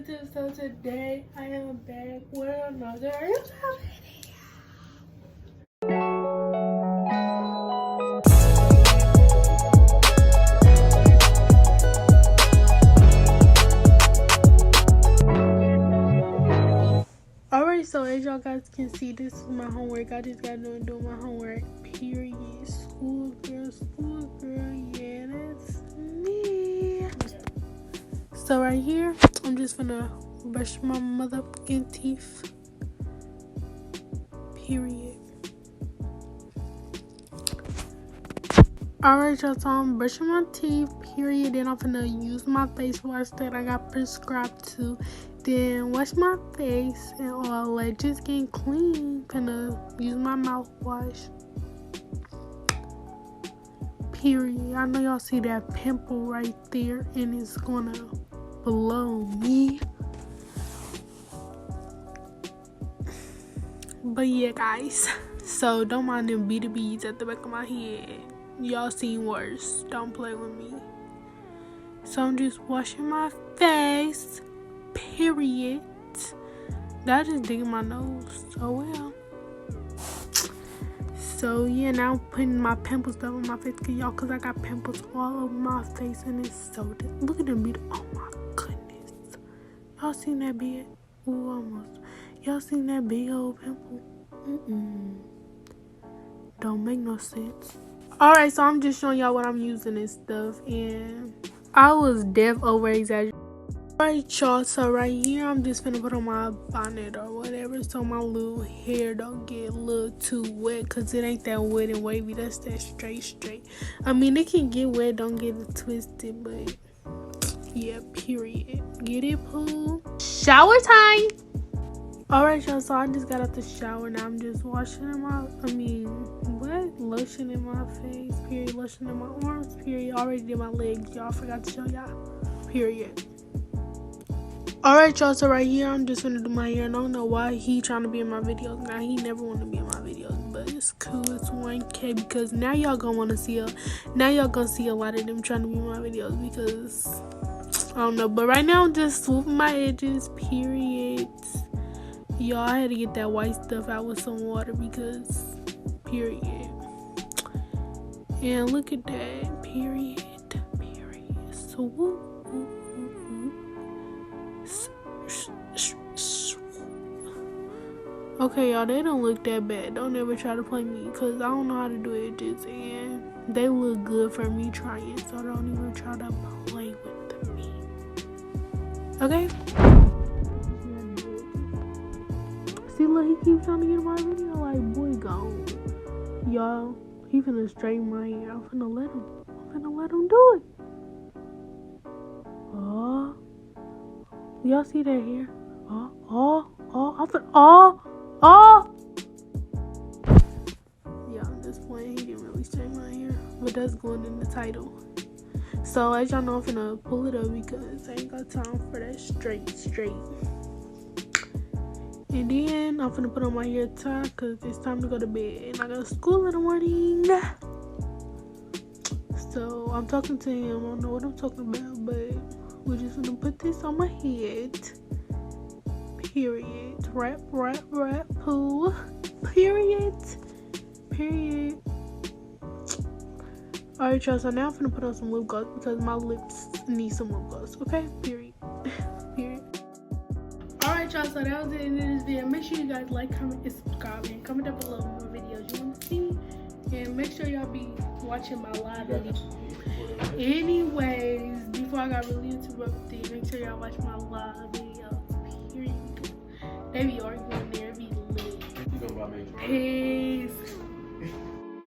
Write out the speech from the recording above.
YouTube. So today I am back with another YouTube video. Alright, so as y'all guys can see, this is my homework. I just got done doing my homework. Period. School girl, yeah, that's me. So right here, I'm just gonna brush my motherfucking teeth. Period. Alright, y'all, so I'm brushing my teeth. Period. Then I'm gonna use my face wash that I got prescribed to. Then wash my face and all that, just getting clean. Gonna use my mouthwash. Period. I know y'all see that pimple right there, and it's gonna blow me. But yeah, guys. So don't mind them beads at the back of my head. Y'all seen worse. Don't play with me. So I'm just washing my face. Period. That just digging my nose. Oh well. So yeah, now I'm putting my pimple stuff on my face, cause I got pimples all over my face, and it's so look at them beat. Oh my goodness. Y'all seen that big? Ooh, almost. Y'all seen that big old pimple? Don't make no sense. Alright, so I'm just showing y'all what I'm using and stuff, and I was deaf over exaggerating. Alright, y'all, so right here I'm just gonna put on my bonnet or whatever so my little hair don't get a little too wet, because it ain't that wet and wavy. That's that straight. I mean, it can get wet, don't get it twisted, but yeah, period. Get it, Pooh? Shower time! Alright, y'all, so I just got out the shower. Now I'm just washing lotion in my face, period. Lotion in my arms, period. Already did my legs, y'all. Forgot to show y'all, period. Alright, y'all, so right here I'm just gonna do my hair. I don't know why he trying to be in my videos. Now he never want to be in my videos, but it's cool. It's 1K, because now y'all gonna want to see now y'all gonna see a lot of them trying to be in my videos, because I don't know. But right now I'm just swooping my edges, period. Y'all, I had to get that white stuff out with some water, because period. And look at that, period. So whoop. Okay, y'all, they don't look that bad. Don't ever try to play me, because I don't know how to do edges, and they look good for me trying, so don't even try to play with me. Okay? See, look, he keeps trying to get in my video, like, boy, gone. Y'all, he finna straighten my hair. I'm finna let him do it. Oh. Y'all see that hair? Yeah, at this point, he didn't really straighten my hair, but that's going in the title. So, as y'all know, I'm finna pull it up, because I ain't got time for that straight. And then, I'm finna put on my hair tie, because it's time to go to bed, and I got school in the morning. So, I'm talking to him. I don't know what I'm talking about, but we're just gonna put this on my head. Period. Rap, poo. Period. Alright, y'all, so now I'm gonna put on some lip gloss, because my lips need some lip gloss. Okay? Period. Alright, y'all, so that was the end of this video. Make sure you guys like, comment, and subscribe, and comment down below more videos you want to see. And make sure y'all be watching my live videos. Anyways, before I got really interrupted, make sure y'all watch my live videos. Period. They be arguing there, be lit. Peace.